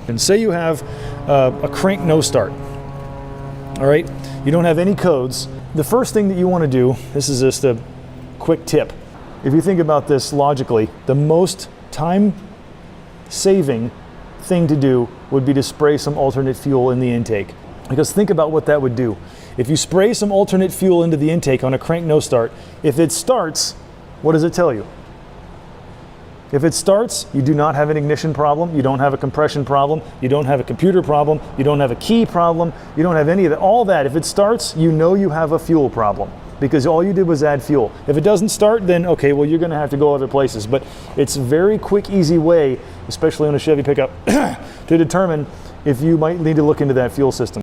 And say you have a crank no start, all right? You don't have any codes. The first thing that you want to do, this is just a quick tip. If you think about this logically, the most time-saving thing to do would be to spray some alternate fuel in the intake. Because think about what that would do. If you spray some alternate fuel into the intake on a crank no start, if it starts, what does it tell you? If it starts, you do not have an ignition problem, you don't have a compression problem, you don't have a computer problem, you don't have a key problem, you don't have any of that. All that, if it starts, you know you have a fuel problem because all you did was add fuel. If it doesn't start, then okay, well, you're gonna have to go other places. But it's a very quick, easy way, especially on a Chevy pickup, to determine if you might need to look into that fuel system.